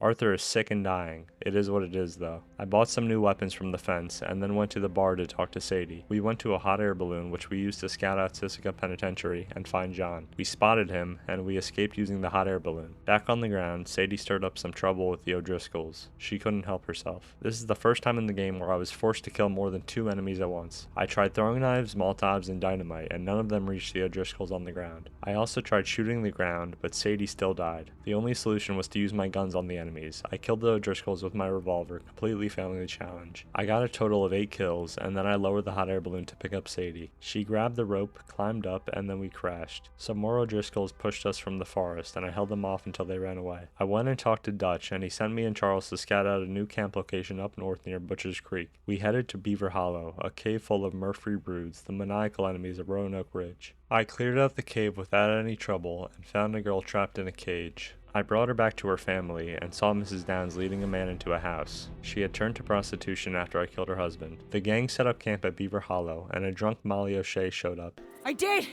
A: Arthur is sick and dying. It is what it is, though. I bought some new weapons from the fence, and then went to the bar to talk to Sadie. We went to a hot air balloon, which we used to scout out Sisika Penitentiary and find John. We spotted him, and we escaped using the hot air balloon. Back on the ground, Sadie stirred up some trouble with the O'Driscolls. She couldn't help herself. This is the first time in the game where I was forced to kill more than 2 enemies at once. I tried throwing knives, Molotovs, and dynamite, and none of them reached the O'Driscolls on the ground. I also tried shooting the ground, but Sadie still died. The only solution was to use my guns on the enemies. I killed the O'Driscolls with my revolver, completely failing the challenge. I got a total of 8 kills, and then I lowered the hot air balloon to pick up Sadie. She grabbed the rope, climbed up, and then we crashed. Some more O'Driscolls pushed us from the forest, and I held them off until they ran away. I went and talked to Dutch, and he sent me and Charles to scout out a new camp location up north near Butcher's Creek. We headed to Beaver Hollow, a cave full of Murfree broods, the maniacal enemies of Roanoke Ridge. I cleared out the cave without any trouble, and found a girl trapped in a cage. I brought her back to her family and saw Mrs. Downs leading a man into a house. She had turned to prostitution after I killed her husband. The gang set up camp at Beaver Hollow, and a drunk Molly O'Shea showed up.
D: I did!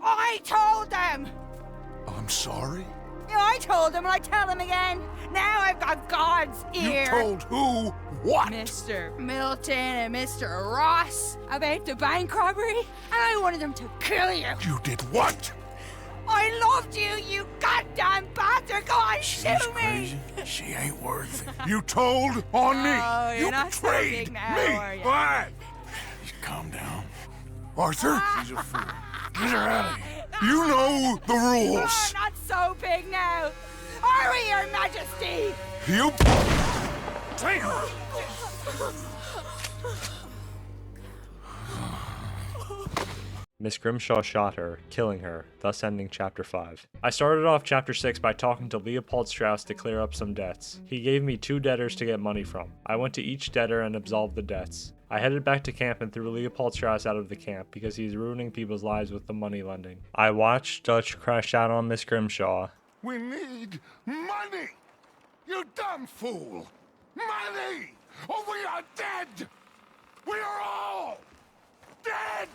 D: I told them!
C: I'm sorry?
D: Yeah, I told them and I tell them again. Now I've got God's ear.
C: You told who what?
D: Mr. Milton and Mr. Ross about the bank robbery, and I wanted them to kill you.
C: You did what?
D: I loved you, you goddamn bastard! Go on, shoot me!
B: Crazy. She ain't worth it.
C: You told on me.
D: Oh, you're
C: You
D: not so
C: betrayed
D: big now,
C: me.
D: are you?
C: What?
B: Calm down.
C: Arthur,
B: She's a fool. Get her out of here.
C: you know the
D: You're
C: rules.
D: not so big now! Are we, Your Majesty?
C: You. Damn.
A: Miss Grimshaw shot her, killing her, thus ending Chapter 5. I started off Chapter 6 by talking to Leopold Strauss to clear up some debts. He gave me 2 debtors to get money from. I went to each debtor and absolved the debts. I headed back to camp and threw Leopold Strauss out of the camp because he's ruining people's lives with the money lending. I watched Dutch crash out on Miss Grimshaw.
C: We need money. You dumb fool. Money. Or we are dead. We are all dead.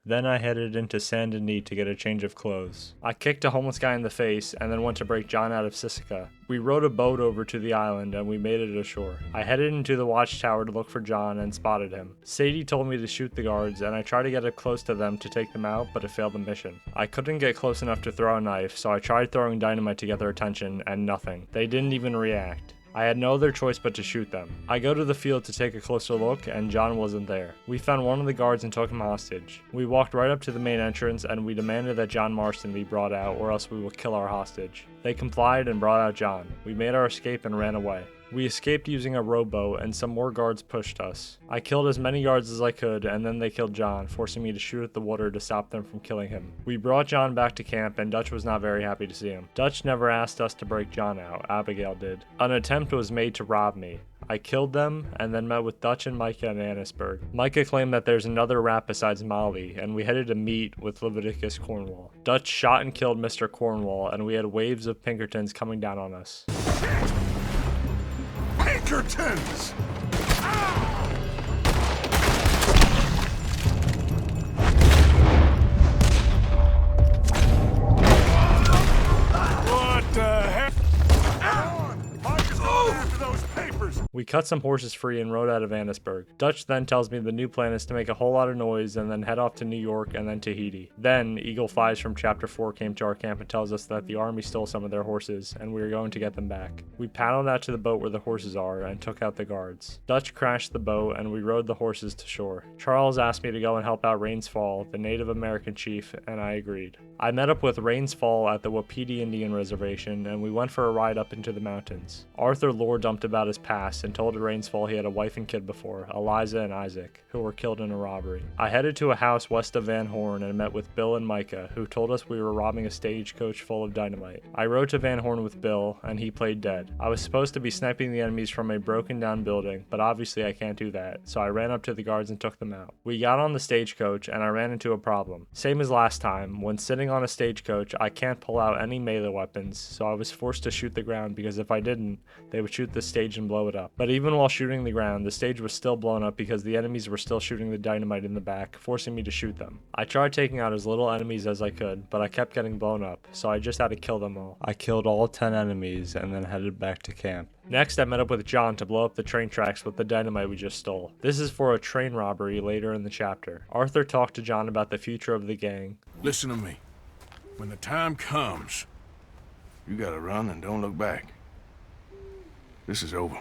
A: Then I headed into Saint Denis to get a change of clothes. I kicked a homeless guy in the face and then went to break John out of Sisika. We rowed a boat over to the island and we made it ashore. I headed into the watchtower to look for John and spotted him. Sadie told me to shoot the guards and I tried to get up close to them to take them out, but it failed the mission. I couldn't get close enough to throw a knife, so I tried throwing dynamite to get their attention and nothing. They didn't even react. I had no other choice but to shoot them. I go to the field to take a closer look, and John wasn't there. We found one of the guards and took him hostage. We walked right up to the main entrance, and we demanded that John Marston be brought out, or else we will kill our hostage. They complied and brought out John. We made our escape and ran away. We escaped using a rowboat, and some more guards pushed us. I killed as many guards as I could, and then they killed John, forcing me to shoot at the water to stop them from killing him. We brought John back to camp, and Dutch was not very happy to see him. Dutch never asked us to break John out, Abigail did. An attempt was made to rob me. I killed them, and then met with Dutch and Micah in Annisburg. Micah claimed that there's another rat besides Molly, and we headed to meet with Leviticus Cornwall. Dutch shot and killed Mr. Cornwall, and we had waves of Pinkertons coming down on us.
C: Pinkertons! What the heck? After those papers.
A: We cut some horses free and rode out of Annisburg. Dutch then tells me the new plan is to make a whole lot of noise and then head off to New York and then Tahiti. Then Eagle 5 from Chapter 4 came to our camp and tells us that the army stole some of their horses and we are going to get them back. We paddled out to the boat where the horses are and took out the guards. Dutch crashed the boat and we rode the horses to shore. Charles asked me to go and help out Rains Fall, the Native American chief, and I agreed. I met up with Rains Fall at the Wapiti Indian Reservation and we went for a ride up into the mountains. Arthur lore dumped about his past and and told Rainsfall he had a wife and kid before, Eliza and Isaac, who were killed in a robbery. I headed to a house west of Van Horn and met with Bill and Micah, who told us we were robbing a stagecoach full of dynamite. I rode to Van Horn with Bill, and he played dead. I was supposed to be sniping the enemies from a broken down building, but obviously I can't do that, so I ran up to the guards and took them out. We got on the stagecoach, and I ran into a problem. Same as last time, when sitting on a stagecoach, I can't pull out any melee weapons, so I was forced to shoot the ground because if I didn't, they would shoot the stage and blow it up. But even while shooting the ground, the stage was still blown up because the enemies were still shooting the dynamite in the back, forcing me to shoot them. I tried taking out as little enemies as I could, but I kept getting blown up, so I just had to kill them all. I killed all 10 enemies and then headed back to camp. Next, I met up with John to blow up the train tracks with the dynamite we just stole. This is for a train robbery later in the chapter. Arthur talked to John about the future of the gang.
C: Listen to me. When the time comes, you gotta run and don't look back. This is over.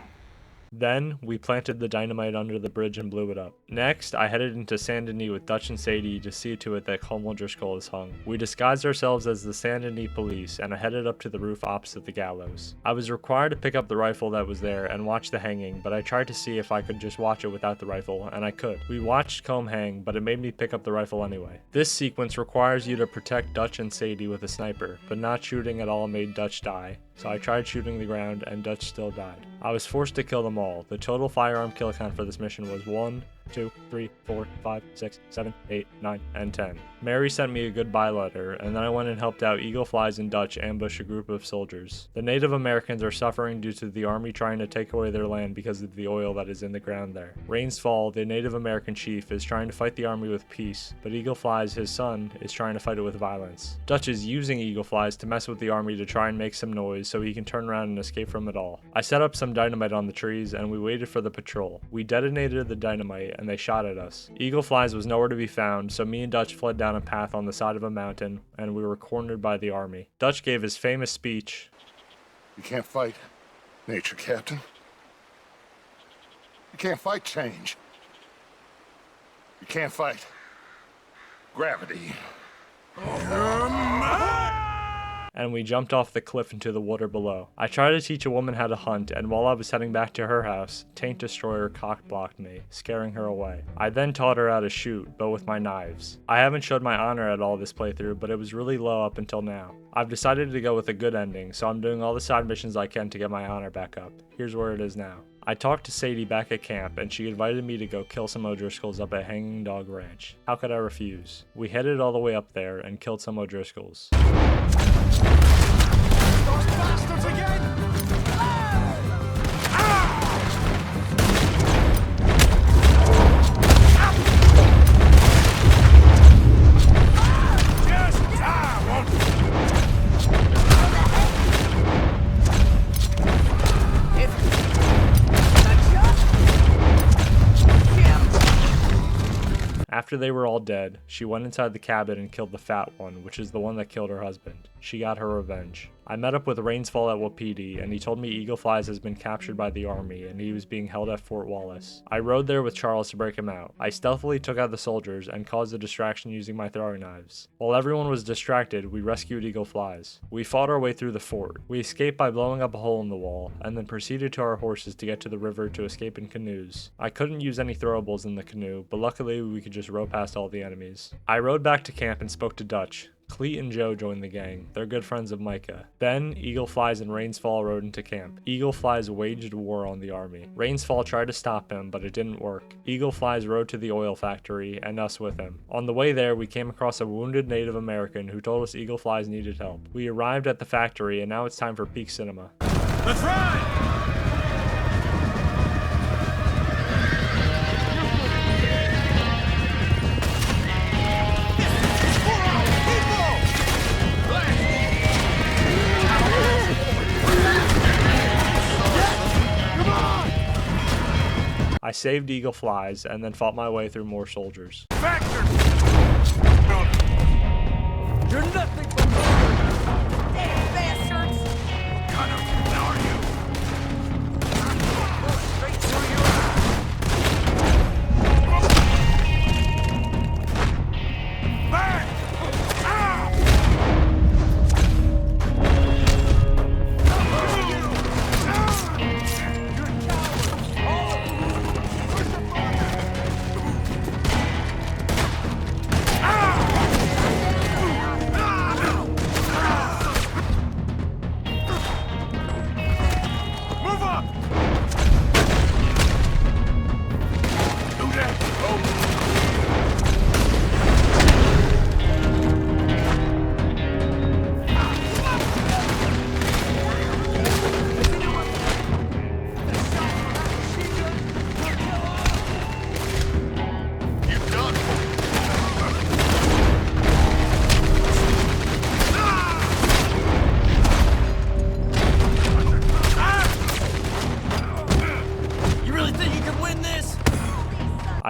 A: Then, we planted the dynamite under the bridge and blew it up. Next, I headed into Saint Denis with Dutch and Sadie to see to it that Colm O'Driscoll is hung. We disguised ourselves as the Saint Denis police, and I headed up to the roof opposite the gallows. I was required to pick up the rifle that was there and watch the hanging, but I tried to see if I could just watch it without the rifle, and I could. We watched Colm hang, but it made me pick up the rifle anyway. This sequence requires you to protect Dutch and Sadie with a sniper, but not shooting at all made Dutch die, so I tried shooting the ground and Dutch still died. I was forced to kill them all. The total firearm kill count for this mission was 1, 2, 3, 4, 5, 6, 7, 8, 9, and 10. Mary sent me a goodbye letter, and then I went and helped out Eagle Flies and Dutch ambush a group of soldiers. The Native Americans are suffering due to the army trying to take away their land because of the oil that is in the ground there. Rainsfall, the Native American chief, is trying to fight the army with peace, but Eagle Flies, his son, is trying to fight it with violence. Dutch is using Eagle Flies to mess with the army to try and make some noise so he can turn around and escape from it all. I set up some dynamite on the trees, and we waited for the patrol. We detonated the dynamite, and they shot at us. Eagle Flies was nowhere to be found, so me and Dutch fled down a path on the side of a mountain, and we were cornered by the army. Dutch gave his famous speech.
C: You can't fight nature, Captain. You can't fight change. You can't fight gravity.
A: And we jumped off the cliff into the water below. I tried to teach a woman how to hunt, and while I was heading back to her house, Taint Destroyer cock-blocked me, scaring her away. I then taught her how to shoot, but with my knives. I haven't showed my honor at all this playthrough, but it was really low up until now. I've decided to go with a good ending, so I'm doing all the side missions I can to get my honor back up. Here's where it is now. I talked to Sadie back at camp, and she invited me to go kill some O'Driscolls up at Hanging Dog Ranch. How could I refuse? We headed all the way up there and killed some O'Driscolls.
B: Those bastards again! Just die, won't you?
A: After they were all dead, she went inside the cabin and killed the fat one, which is the one that killed her husband. She got her revenge. I met up with Rainsfall at Wapiti, and he told me Eagle Flies has been captured by the army, and he was being held at Fort Wallace. I rode there with Charles to break him out. I stealthily took out the soldiers and caused a distraction using my throwing knives. While everyone was distracted, we rescued Eagle Flies. We fought our way through the fort. We escaped by blowing up a hole in the wall, and then proceeded to our horses to get to the river to escape in canoes. I couldn't use any throwables in the canoe, but luckily we could just row past all the enemies. I rode back to camp and spoke to Dutch. Cleet and Joe joined the gang. They're good friends of Micah. Then, Eagle Flies and Rainsfall rode into camp. Eagle Flies waged war on the army. Rainsfall tried to stop him, but it didn't work. Eagle Flies rode to the oil factory, and us with him. On the way there, we came across a wounded Native American who told us Eagle Flies needed help. We arrived at the factory, and now it's time for peak cinema.
B: Let's ride!
A: I saved Eagle Flies, and then fought my way through more soldiers.
B: Factor! You're nothing but
D: Damn bastards!
B: What kind of hell are you? Straight through you. Back! You're a coward!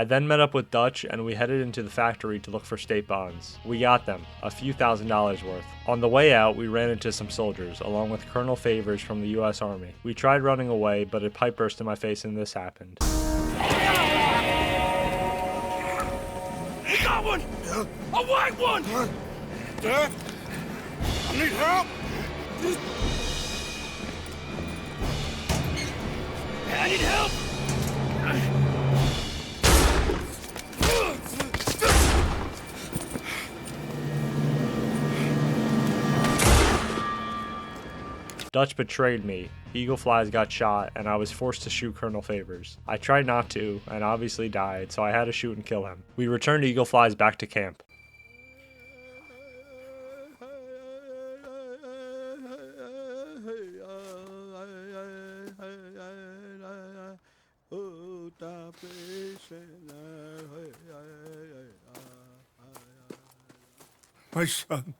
A: I then met up with Dutch and we headed into the factory to look for state bonds. We got them, a few $1,000s worth. On the way out, we ran into some soldiers, along with Colonel Favors from the US Army. We tried running away, but a pipe burst in my face and this happened.
B: We got one! A white one!
C: Dad? I need help!
B: I need help!
A: Dutch betrayed me, Eagle Flies got shot, and I was forced to shoot Colonel Favors. I tried not to, and obviously died, so I had to shoot and kill him. We returned Eagle Flies back to camp.
C: My son.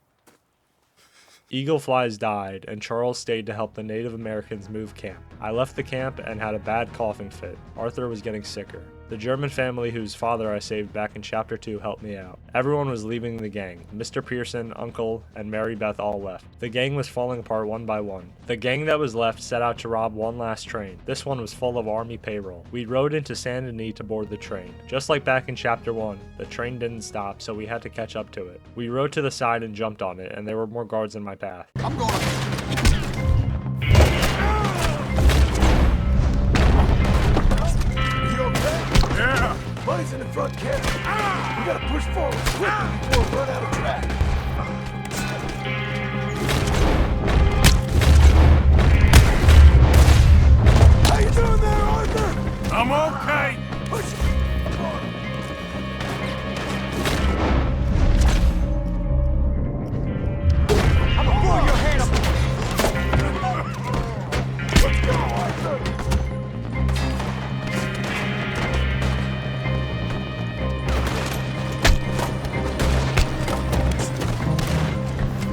A: Eagle Flies died, and Charles stayed to help the Native Americans move camp. I left the camp and had a bad coughing fit. Arthur was getting sicker. The German family whose father I saved back in Chapter 2 helped me out. Everyone was leaving the gang. Mr. Pearson, Uncle, and Mary Beth all left. The gang was falling apart one by one. The gang that was left set out to rob one last train. This one was full of Army payroll. We rode into Saint Denis to board the train. Just like back in Chapter 1, the train didn't stop, so we had to catch up to it. We rode to the side and jumped on it, and there were more guards in my path.
C: I'm going. You okay?
B: Yeah!
C: Money's in the front cabin. We gotta push forward quickly before we run out of track. How you doing there, Arthur?
B: I'm okay!
C: Push it. I'm gonna blow your head up. Let's go, Arthur.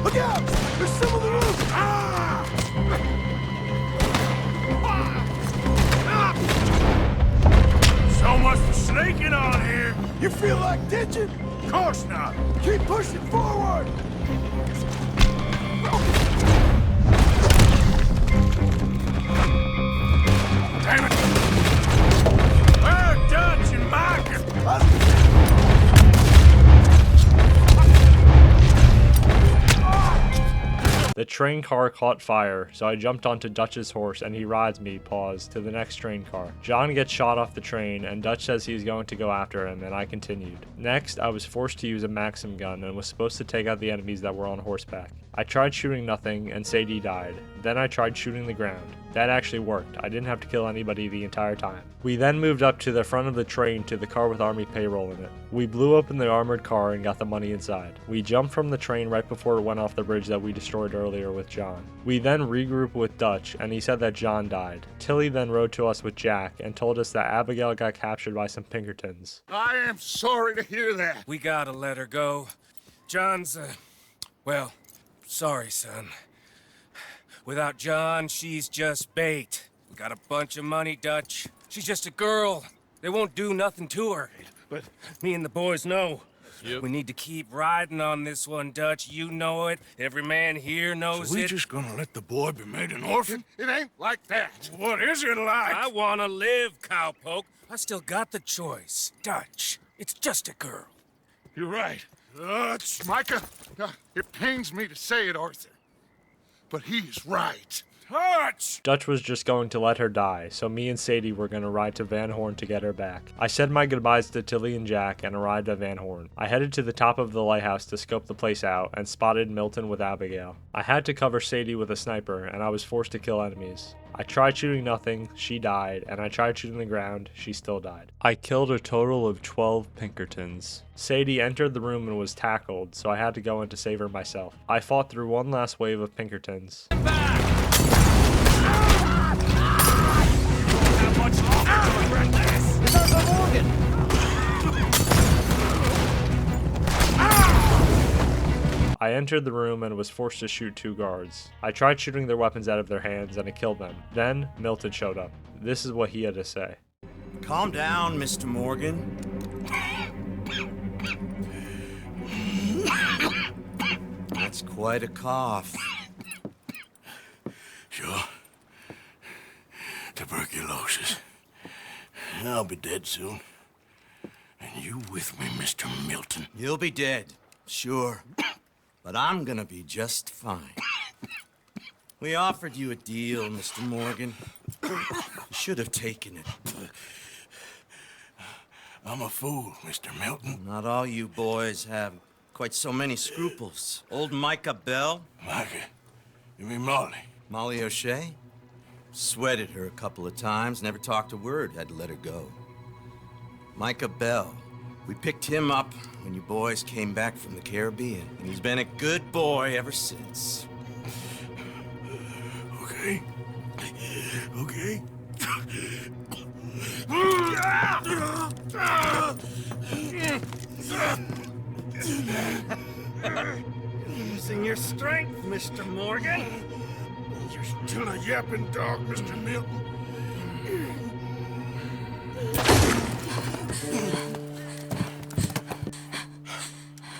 C: Look out! There's some on the roof!
B: So much for sneaking on here!
C: You feel like ditching?
B: Of course not!
C: Keep pushing forward!
B: Damn it! Where are Dutch and Micah?
A: The train car caught fire, so I jumped onto Dutch's horse and he rides me, to the next train car. John gets shot off the train and Dutch says he's going to go after him and I continued. Next, I was forced to use a Maxim gun and was supposed to take out the enemies that were on horseback. I tried shooting nothing and Sadie died. Then I tried shooting the ground. That actually worked. I didn't have to kill anybody the entire time. We then moved up to the front of the train to the car with Army payroll in it. We blew open the armored car and got the money inside. We jumped from the train right before it went off the bridge that we destroyed earlier with John. We then regrouped with Dutch and he said that John died. Tilly then rode to us with Jack and told us that Abigail got captured by some Pinkertons.
C: I am sorry to hear that.
E: We gotta let her go. John's, well, sorry, son. Without John, she's just bait. We got a bunch of money, Dutch. She's just a girl. They won't do nothing to her.
C: But
E: Me and the boys know. Yep. We need to keep riding on this one, Dutch. You know it. Every man here knows
C: we
E: it.
C: just gonna let the boy be made an orphan? It ain't like that. What is it like?
E: I wanna live, cowpoke. I still got the choice. Dutch, it's just a girl.
C: You're right. Micah, it pains me to say it, Arthur, but he's right.
E: Dutch!
A: Dutch was just going to let her die, so me and Sadie were going to ride to Van Horn to get her back. I said my goodbyes to Tilly and Jack and arrived at Van Horn. I headed to the top of the lighthouse to scope the place out and spotted Milton with Abigail. I had to cover Sadie with a sniper and I was forced to kill enemies. I tried shooting nothing, she died, and I tried shooting the ground, she still died. I killed a total of 12 Pinkertons. Sadie entered the room and was tackled, so I had to go in to save her myself. I fought through one last wave of Pinkertons. I entered the room and was forced to shoot 2 guards. I tried shooting their weapons out of their hands and it killed them. Then, Milton showed up. This is what he had to say.
F: Calm down, Mr. Morgan. That's quite a cough.
C: Sure. Tuberculosis. I'll be dead soon. And you with me, Mr. Milton?
F: You'll be dead, sure. But I'm gonna be just fine. We offered you a deal, Mr. Morgan. You should have taken it.
C: I'm a fool, Mr. Milton.
F: Not all you boys have quite so many scruples. Old Micah Bell,
C: Micah, you mean Molly?
F: Molly O'Shea, sweated her a couple of times, never talked a word, had to let her go. Micah Bell, we picked him up when you boys came back from the Caribbean, and he's been a good boy ever since.
C: Okay. Okay.
F: Using your strength, Mr. Morgan.
C: You're still a yapping dog, Mr. Milton.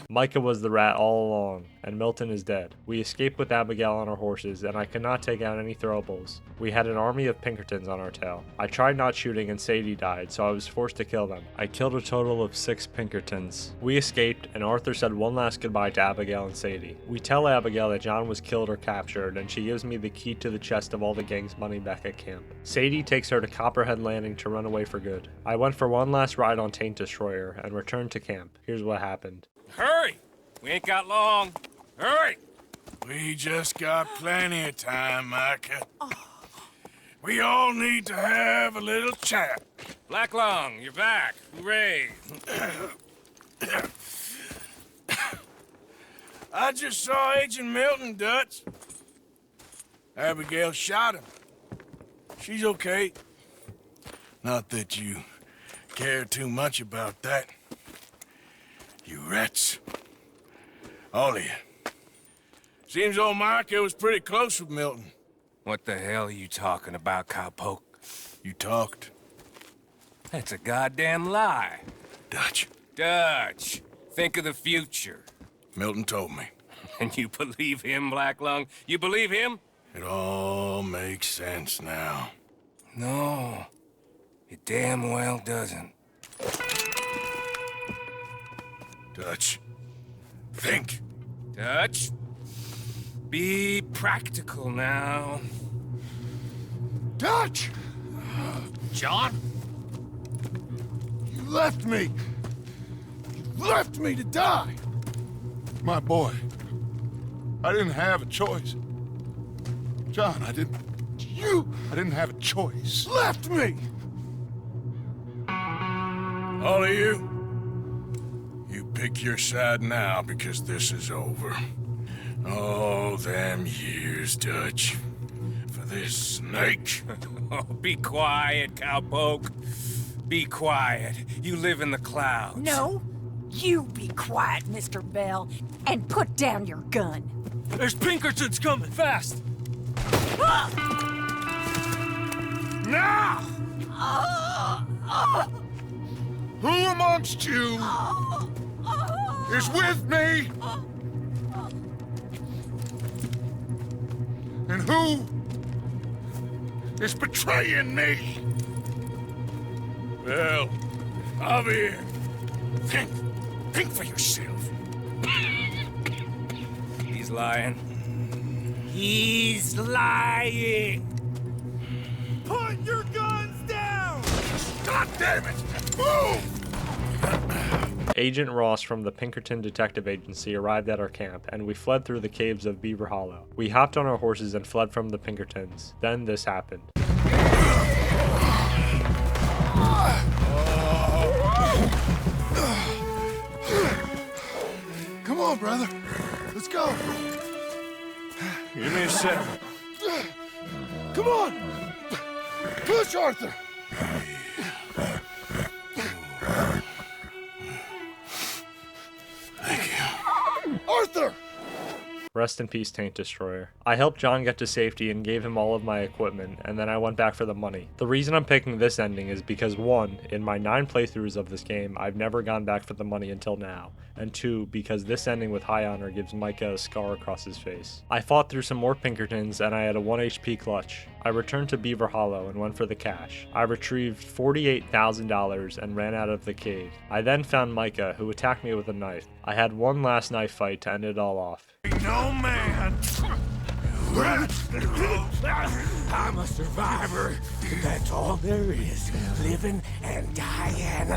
A: Micah was the rat all along, and Milton is dead. We escaped with Abigail on our horses, and I could not take out any throwables. We had an army of Pinkertons on our tail. I tried not shooting and Sadie died, so I was forced to kill them. I killed a total of 6 Pinkertons. We escaped, and Arthur said one last goodbye to Abigail and Sadie. We tell Abigail that John was killed or captured, and she gives me the key to the chest of all the gang's money back at camp. Sadie takes her to Copperhead Landing to run away for good. I went for one last ride on Taint Destroyer and returned to camp. Here's what happened.
E: Hurry! We ain't got long. Hurry!
C: We just got plenty of time, Micah. We all need to have a little chat.
E: Black Lung, you're back. Hooray!
C: I just saw Agent Milton, Dutch. Abigail shot him. She's okay. Not that you care too much about that. You rats. All of you. Seems old Micah was pretty close with Milton.
E: What the hell are you talking about, cowpoke?
C: You talked,
E: That's a goddamn lie.
C: Dutch.
E: Dutch, think of the future.
C: Milton told me.
E: And you believe him, Black Lung? You believe him?
C: It all makes sense now.
E: No, it damn well doesn't.
C: Dutch, think.
E: Dutch, be practical now.
C: Dutch!
E: John?
C: You left me! You left me to die! My boy, I didn't have a choice. John, I didn't have a choice. Left me! All of you, you pick your side now because this is over. Oh, them years, Dutch. For this snake.
E: Oh, be quiet, cowpoke. Be quiet. You live in the clouds.
G: No, you be quiet, Mr. Bell, and put down your gun.
E: There's Pinkertons coming, fast!
C: Now! Who amongst you is with me? And who is betraying me? Well, Javier, think for yourself.
E: He's lying. He's lying!
B: Put your guns down!
C: God damn it! Move!
A: Agent Ross from the Pinkerton Detective Agency arrived at our camp, and we fled through the caves of Beaver Hollow. We hopped on our horses and fled from the Pinkertons. Then this happened.
C: Come on, brother. Let's go. Give me a second. Come on! Push, Arthur! Thank you. Arthur!
A: Rest in peace, Taint Destroyer. I helped John get to safety and gave him all of my equipment, and then I went back for the money. The reason I'm picking this ending is because 1, in my 9 playthroughs of this game, I've never gone back for the money until now, and 2, because this ending with High Honor gives Micah a scar across his face. I fought through some more Pinkertons, and I had a 1 HP clutch. I returned to Beaver Hollow and went for the cash. I retrieved $48,000 and ran out of the cave. I then found Micah, who attacked me with a knife. I had one last knife fight to end it all off.
C: No man.
E: I'm a survivor. That's all there is. Living and dying.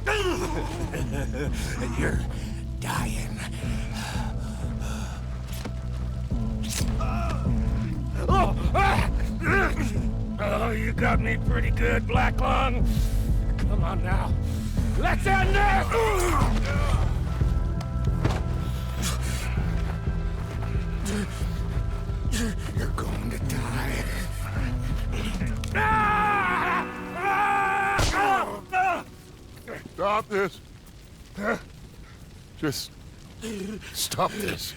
E: And you're dying. Oh, you got me pretty good, Black Lung. Come on now. Let's end this! You're going to die.
C: Stop this. Just stop this.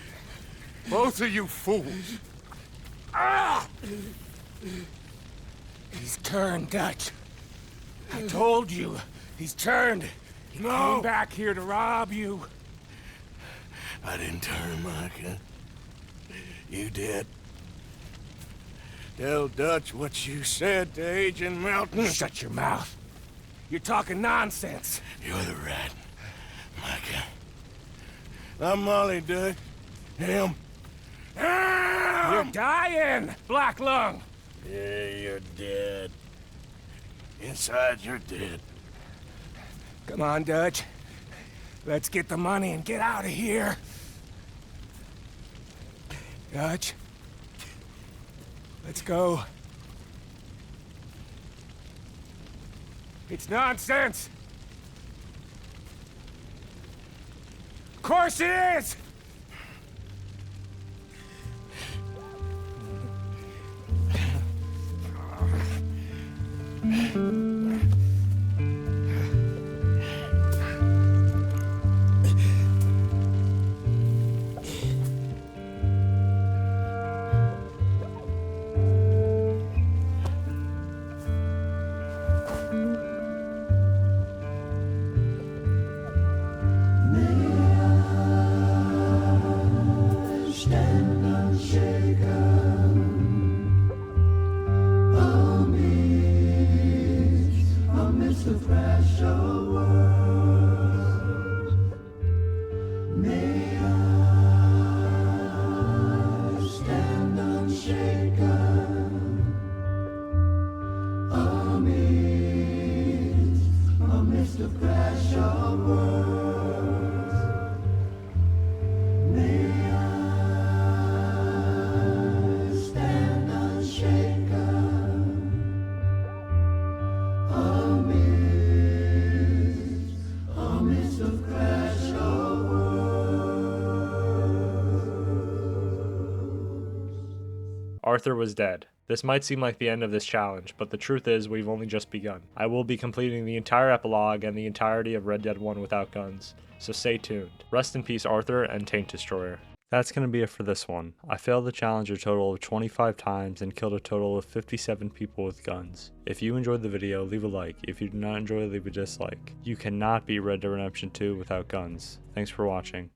C: Both of you fools.
E: He's turned, Dutch. I told you, he's turned. He came back here to rob you.
C: I didn't turn, Micah. You did. Tell Dutch what you said to Agent Melton.
E: Shut your mouth. You're talking nonsense.
C: You're the rat, Micah. I'm Molly, Dutch. Him.
E: You're dying, Black Lung.
C: Yeah, you're dead. Inside, you're dead.
E: Come on, Dutch. Let's get the money and get out of here. Dutch. Let's go. It's nonsense. Of course it is.
A: Arthur was dead. This might seem like the end of this challenge, but the truth is we've only just begun. I will be completing the entire epilogue and the entirety of Red Dead 1 without guns, so stay tuned. Rest in peace, Arthur and Taint Destroyer. That's going to be it for this one. I failed the challenge a total of 25 times and killed a total of 57 people with guns. If you enjoyed the video, leave a like. If you did not enjoy, leave a dislike. You cannot beat Red Dead Redemption 2 without guns. Thanks for watching.